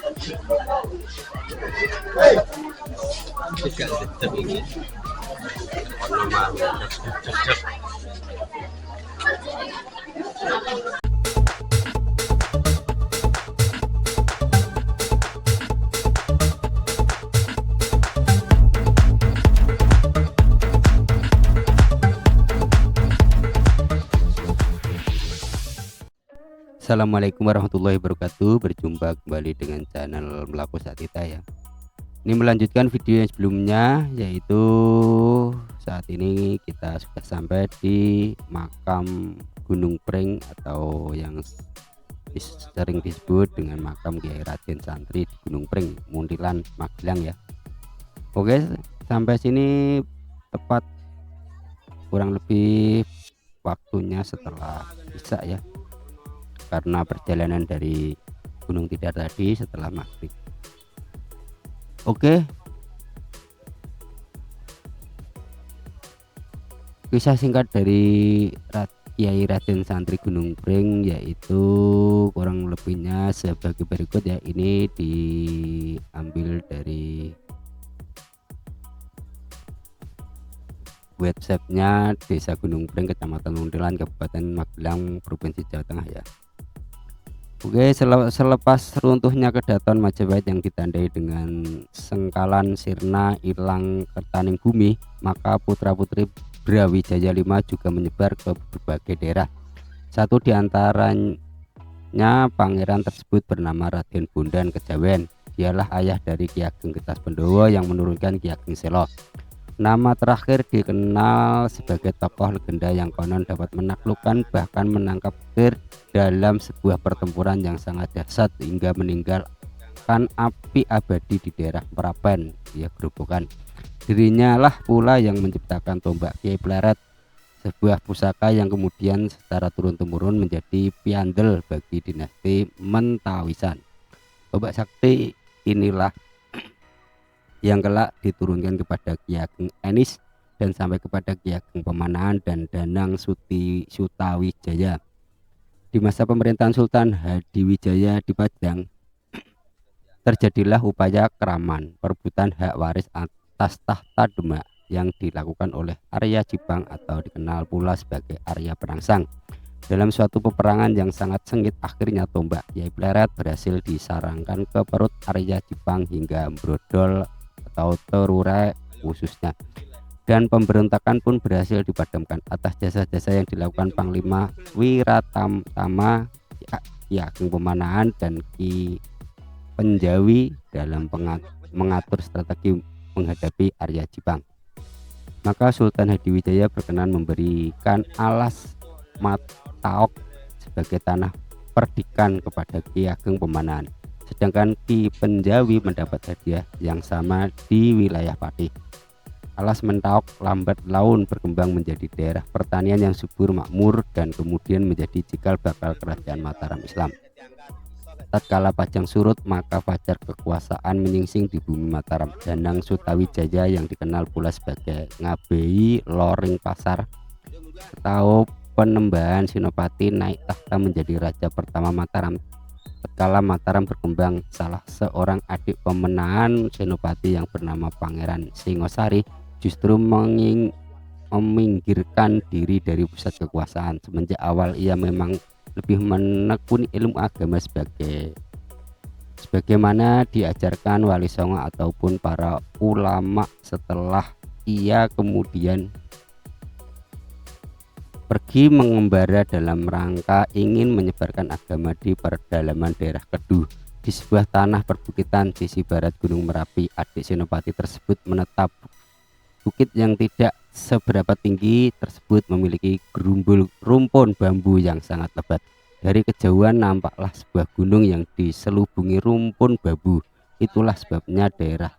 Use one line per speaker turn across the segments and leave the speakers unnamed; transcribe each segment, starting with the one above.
Tidak tetap ini normal. Assalamualaikum warahmatullahi wabarakatuh. Berjumpa kembali dengan channel Melaku Satita ya. Ini melanjutkan video yang sebelumnya, yaitu saat ini kita sudah sampai di makam Gunung Pring atau yang sering disebut dengan makam Kiai Raden Santri di Gunung Pring, Muntilan, Magelang ya. Oke, sampai sini tepat kurang lebih waktunya setelah Isya ya, karena perjalanan dari Gunung Tidar tadi setelah maghrib. Oke, kisah singkat dari Kiai Raden Santri Gunung Pring yaitu kurang lebihnya sebagai berikut ya. Ini diambil dari websitenya Desa Gunung Pring, Kecamatan Muntilan, Kabupaten Magelang, Provinsi Jawa Tengah ya. Oke, selepas runtuhnya Kedaton Majapahit yang ditandai dengan sengkalan sirna ilang kertaning bumi, maka putra-putri Brawijaya V juga menyebar ke berbagai daerah. Satu di antaranya pangeran tersebut bernama Raden Bondan Kejawen. Dialah ayah dari Ki Ageng Getas Pendowo yang menurunkan Ki Ageng Selo. Nama terakhir dikenal sebagai tokoh legenda yang konon dapat menaklukkan bahkan menangkap Ger dalam sebuah pertempuran yang sangat dahsyat hingga meninggalkan api abadi di daerah Merapen, ya Grobogan. Dirinya lah pula yang menciptakan tombak Kiai Pleret, sebuah pusaka yang kemudian secara turun-temurun menjadi piandel bagi dinasti Mentawisan. Tombak sakti inilah yang kelak diturunkan kepada Ki Ageng Enis dan sampai kepada Ki Ageng Pemanahan dan Danang Sutawijaya. Di masa pemerintahan Sultan Hadiwijaya di Padang, terjadilah upaya keraman perebutan hak waris atas tahta Demak yang dilakukan oleh Arya Jipang atau dikenal pula sebagai Arya Perangsang. Dalam suatu peperangan yang sangat sengit, akhirnya tombak Kiai Pleret berhasil disarangkan ke perut Arya Jipang hingga brodol atau terurai khususnya, dan pemberontakan pun berhasil dipadamkan atas jasa-jasa yang dilakukan Panglima Wiratama, Ki Ageng Pemanahan dan Ki Penjawi dalam mengatur strategi menghadapi Arya Jipang. Maka Sultan Hadiwijaya berkenan memberikan alas Mataok sebagai tanah perdikan kepada Ki Ageng Pemanahan, sedangkan Ki Penjawi mendapat hadiah yang sama di wilayah Pati. Alas Mentaok lambat laun berkembang menjadi daerah pertanian yang subur makmur dan kemudian menjadi cikal bakal kerajaan Mataram Islam. Tatkala Pajang surut, maka fajar kekuasaan menyingsing di bumi Mataram. Danang Sutawijaya yang dikenal pula sebagai Ngabei Loring Pasar atau Penembahan Sinopati naik tahta menjadi raja pertama Mataram. Tatkala Mataram berkembang, salah seorang adik pemenahan Senopati yang bernama Pangeran Singosari justru meminggirkan diri dari pusat kekuasaan. Semenjak awal ia memang lebih menekuni ilmu agama sebagaimana diajarkan Wali Songo ataupun para ulama. Setelah ia kemudian pergi mengembara dalam rangka ingin menyebarkan agama di pedalaman daerah Keduh. Di sebuah tanah perbukitan sisi barat Gunung Merapi, adik Senopati tersebut menetap. Bukit yang tidak seberapa tinggi tersebut memiliki gerumbul rumpun bambu yang sangat lebat. Dari kejauhan nampaklah sebuah gunung yang diselubungi rumpun bambu. Itulah sebabnya daerah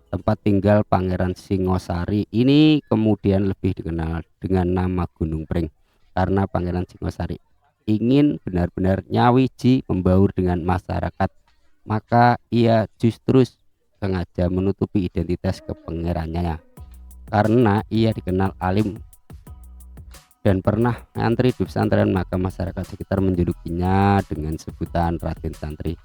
tempat tinggal Pangeran Singosari ini kemudian lebih dikenal dengan nama Gunung Pring, karena Pangeran Singosari ingin benar-benar nyawiji membaur dengan masyarakat, maka ia justru sengaja menutupi identitas kepangerannya karena ia dikenal alim dan pernah ngantri di pesantren, maka masyarakat sekitar menjulukinya dengan sebutan Raden Santri.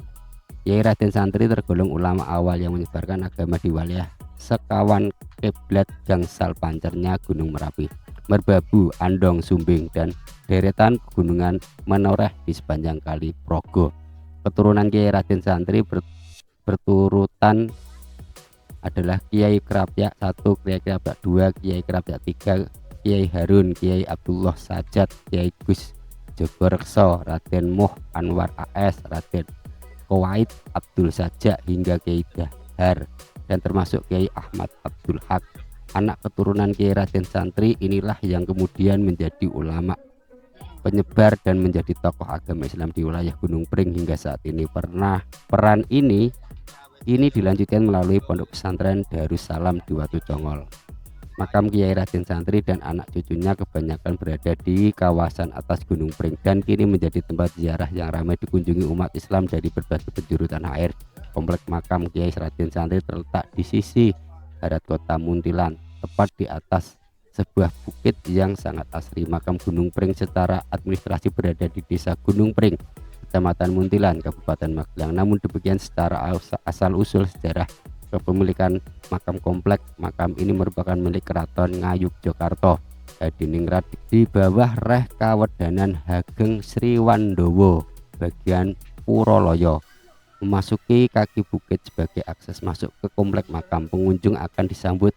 Kiai Raden Santri tergolong ulama awal yang menyebarkan agama di wilayah sekawan kiblat gangsal pancernya Gunung Merapi, Merbabu, Andong, Sumbing, dan deretan pegunungan menoreh di sepanjang Kali Progo. Keturunan Kiai Raden Santri berturutan adalah Kiai Krapyak 1, Kiai Krapyak 2, Kiai Krapyak 3, Kiai Harun, Kiai Abdullah Sajat, Kiai Gus Jogorekso, Raden Muh Anwar AS, Raden Kuwait Abdul Sajak, hingga Kiai Dahar, dan termasuk Kiai Ahmad Abdul Haq. Anak keturunan Kiai Raden Santri inilah yang kemudian menjadi ulama penyebar dan menjadi tokoh agama Islam di wilayah Gunung Pring hingga saat ini. Peran ini dilanjutkan melalui pondok pesantren Darussalam di Watu Congol. Makam Kiai Raden Santri dan anak cucunya kebanyakan berada di kawasan atas Gunung Pring dan kini menjadi tempat ziarah yang ramai dikunjungi umat Islam dari berbagai penjuru tanah air. Komplek makam Kiai Raden Santri terletak di sisi barat kota Muntilan, tepat di atas sebuah bukit yang sangat asri. Makam Gunung Pring secara administrasi berada di Desa Gunung Pring, Kecamatan Muntilan, Kabupaten Magelang. Namun demikian secara asal-usul sejarah kepemilikan makam komplek makam ini merupakan milik Keraton Ngayogyakarta Hadiningrat di bawah Reh Kawedanan Hageng Sriwandowo bagian Puroloyo. Memasuki kaki bukit sebagai akses masuk ke komplek makam, pengunjung akan disambut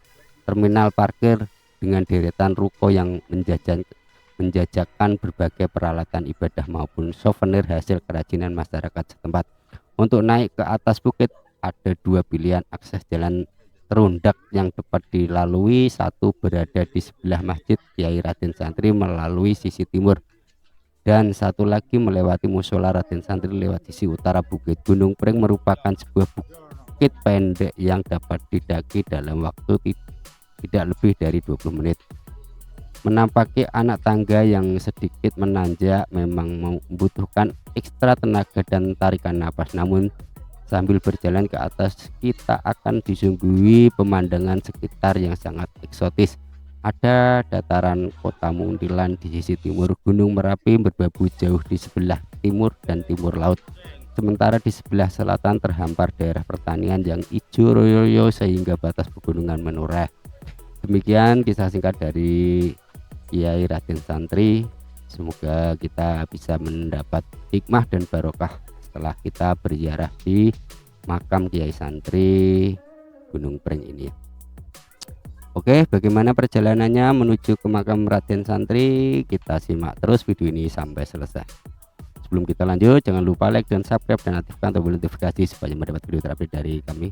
terminal parkir dengan deretan ruko yang menjajakan berbagai peralatan ibadah maupun souvenir hasil kerajinan masyarakat setempat. Untuk naik ke atas bukit ada dua pilihan akses jalan terundak yang dapat dilalui. Satu berada di sebelah Masjid Kiai Raden Santri melalui sisi timur, dan satu lagi melewati musola Raden Santri lewat sisi utara bukit. Gunung Pring merupakan sebuah bukit pendek yang dapat didaki dalam waktu tidak lebih dari 20 menit. Menampaki anak tangga yang sedikit menanjak memang membutuhkan ekstra tenaga dan tarikan napas, namun sambil berjalan ke atas kita akan disuguhi pemandangan sekitar yang sangat eksotis. Ada dataran kota Muntilan di sisi timur, Gunung Merapi berbabu jauh di sebelah timur dan timur laut, sementara di sebelah selatan terhampar daerah pertanian yang hijau royo sehingga batas pegunungan menoreh. Demikian kisah singkat dari Kiai Raden Santri. Semoga kita bisa mendapat hikmah dan barokah setelah kita berziarah di makam Kiai Santri Gunung Pring ini. Oke, bagaimana perjalanannya menuju ke makam Raden Santri? Kita simak terus video ini sampai selesai. Sebelum kita lanjut, jangan lupa like dan subscribe dan aktifkan tombol notifikasi supaya mendapat video terupdate dari kami.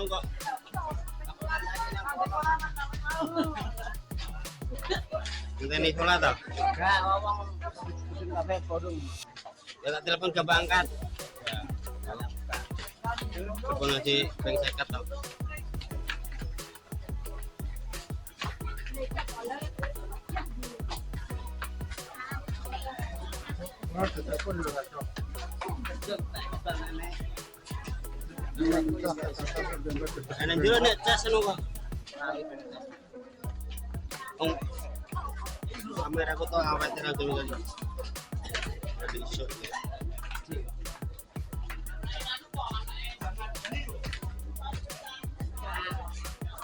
Kok. Ini pula tau? Enggak, ngomong kafe kodong. Ya tak telepon gak angkat. Ya. Telepon aja peng seket tau. Ana jero nek cas anu kok. kamera aku tuh awet dulu tadi. Tadi shoot ya.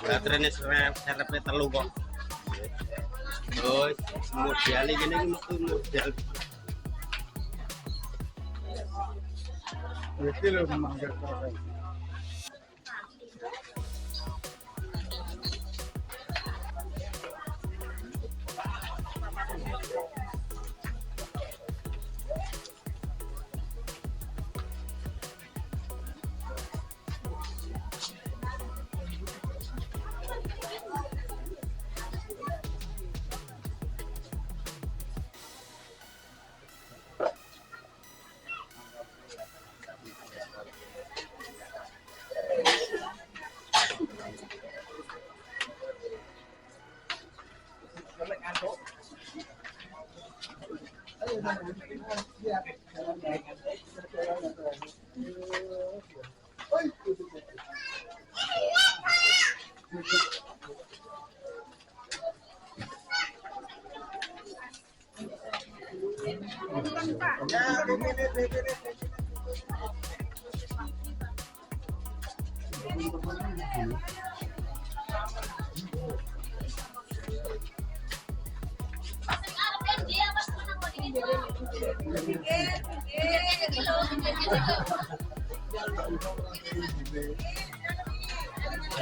Baterainya serepnya telu kok. Terus modal gini metu modal.
Itu loh mangga keren.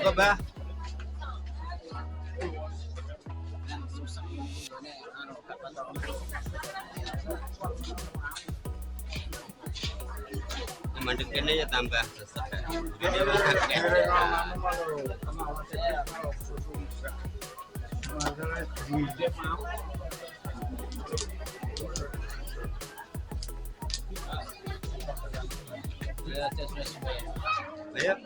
Coba. Mandek ini ya tambah sesek. Ini ayo.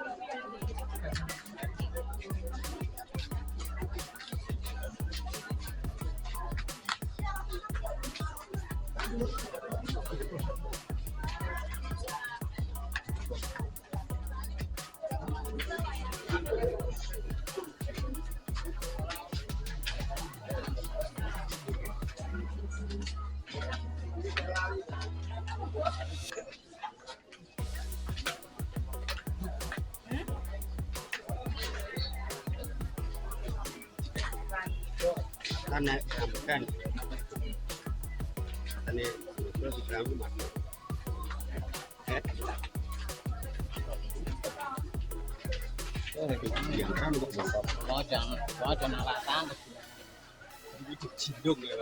Tanah kan. Tanah itu di kamu mana? Yang kan untuk bongkar.
Jangan alasan.
Itu cidung ya.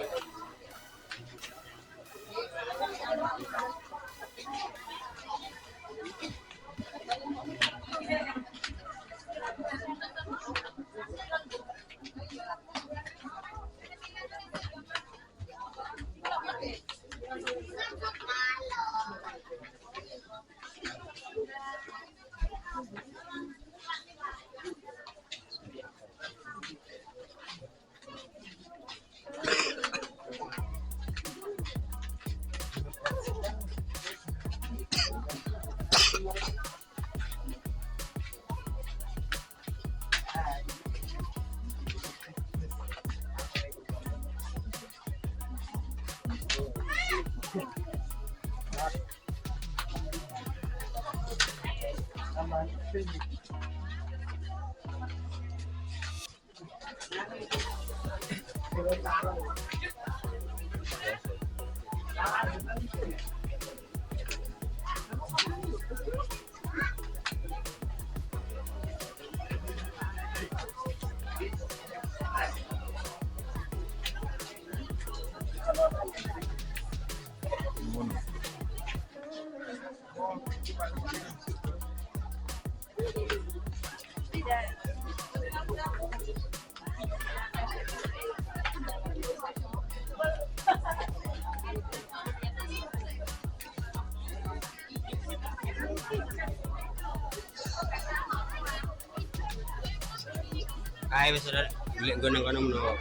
Kae wis ora golek gono-gono menowo.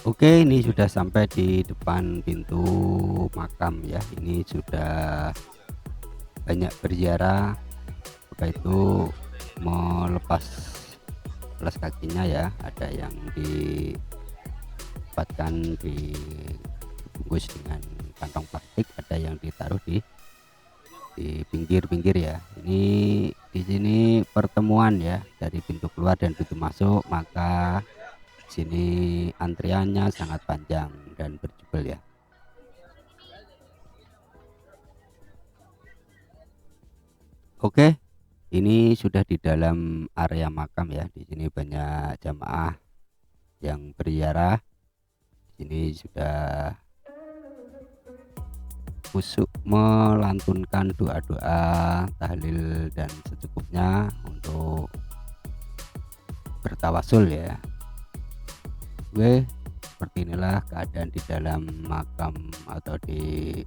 Oke, ini sudah sampai di depan pintu makam ya. Ini sudah banyak berziarah, apa itu melepas alas kakinya ya, ada yang dibungkus dengan kantong plastik, ada yang ditaruh di pinggir-pinggir ya. Ini di sini pertemuan ya dari pintu keluar dan pintu masuk, maka sini antriannya sangat panjang dan berjubel ya. Oke, ini sudah di dalam area makam ya. Di sini banyak jamaah yang berziarah. Di sini sudah khusyuk melantunkan doa-doa, tahlil dan secukupnya untuk bertawasul ya. Oke, seperti inilah keadaan di dalam makam atau di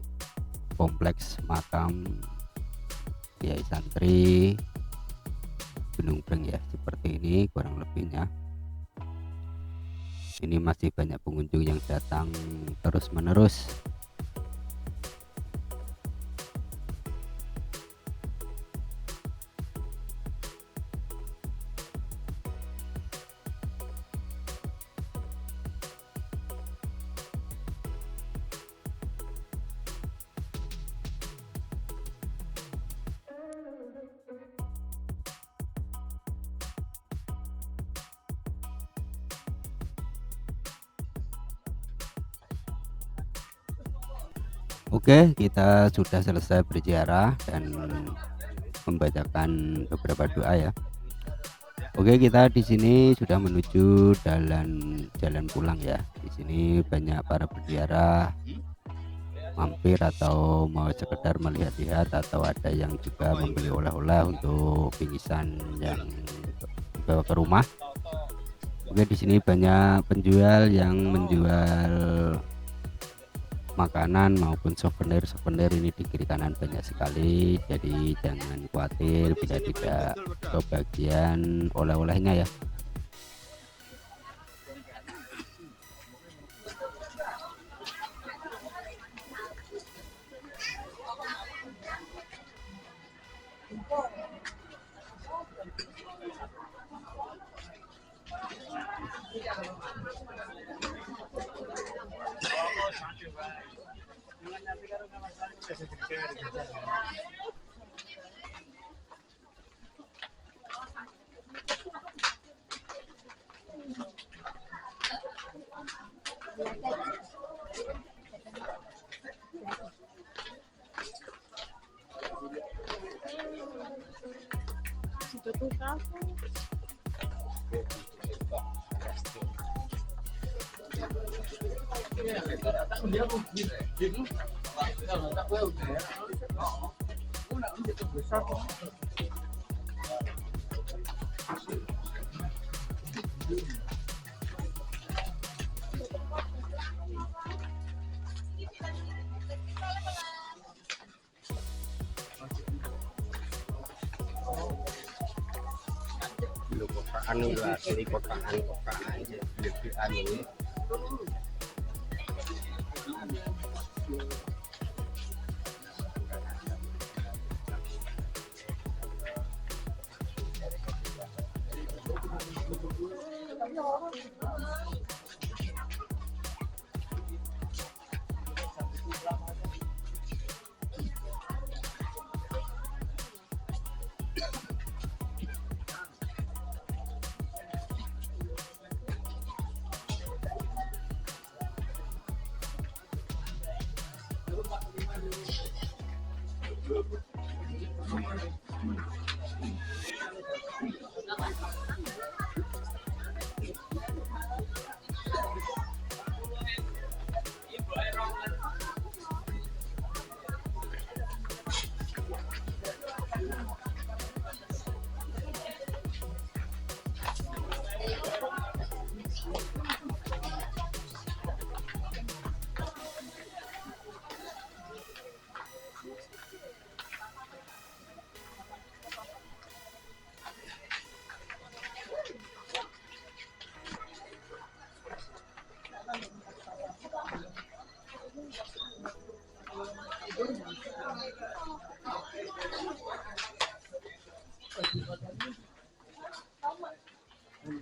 kompleks makam Kiai Santri Gunung Preng ya. Seperti ini kurang lebihnya. Ini masih banyak pengunjung yang datang terus menerus. Oke, kita sudah selesai berziarah dan membacakan beberapa doa ya. Oke, kita di sini sudah menuju jalan pulang ya. Di sini banyak para berziarah mampir atau mau sekedar melihat-lihat, atau ada yang juga membeli oleh-oleh untuk bingkisan yang dibawa ke rumah. Oke, di sini banyak penjual yang menjual makanan maupun souvenir. Ini di kiri kanan banyak sekali, jadi jangan khawatir bila tidak kebagian oleh-olehnya ya.
Anu lah, dari kotaan lebih anu. Ini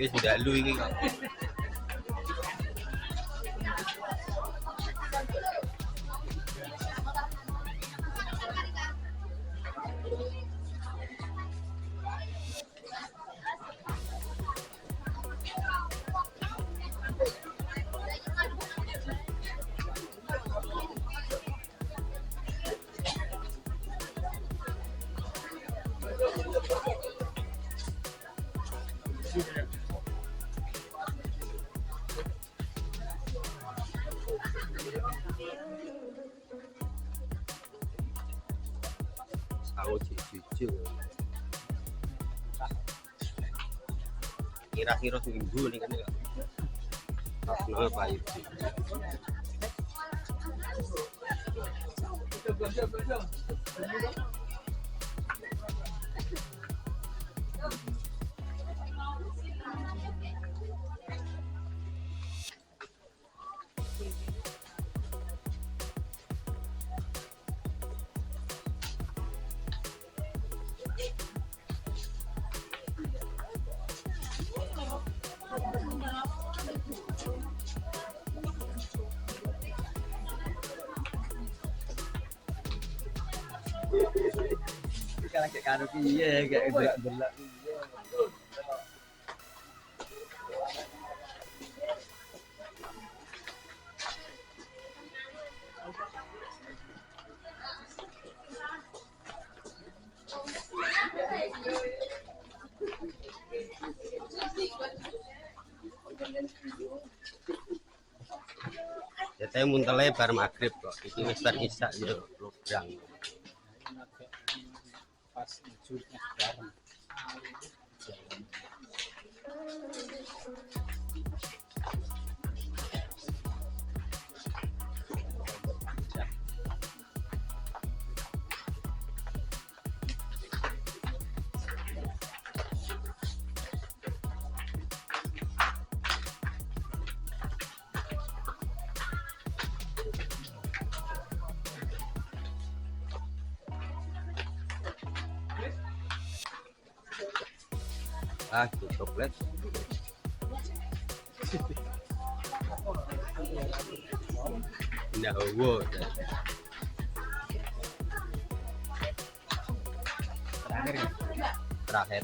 sudah lu ini kok. Aku jujur. Kira-kira seminggu nih kan ya. Apa itu?
Kalau kayak karo piye kayak delok-delok piye.
Ya teh muntah lebar maghrib kok. Iki wis bar isak yo lobrang.
Pas ujungnya bareng.
Ah, coklat. Nah, wow.
Terakhir ya.
Terakhir.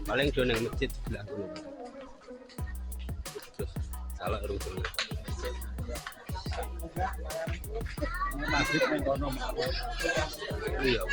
Paling do nang masjid sebelah kono. Terus salah urung kono.
Maghrib nang kono.
Iya.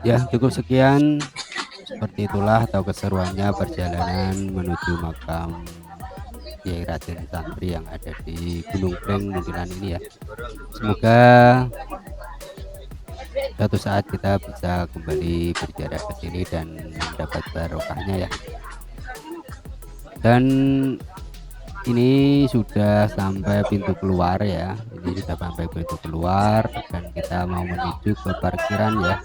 Ya, cukup sekian. Seperti itulah atau keseruannya perjalanan menuju makam Kiai Raden Santri yang ada di Gunung Preng Muntilan ini ya. Semoga suatu saat kita bisa kembali berziarah ke sini dan mendapat barokahnya ya. Dan ini sudah sampai pintu keluar ya. Ini sudah sampai pintu keluar dan kita mau menuju ke parkiran ya.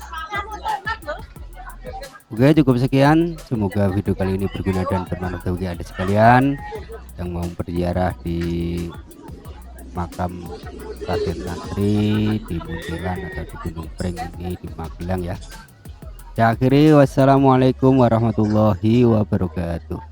Oke, cukup sekian. Semoga video kali ini berguna dan bermanfaat bagi Anda sekalian yang mau berziarah di makam Raden Santri di Muntilan atau di Gunung Preng ini di Magelang ya. Saya akhiri, wassalamualaikum warahmatullahi wabarakatuh.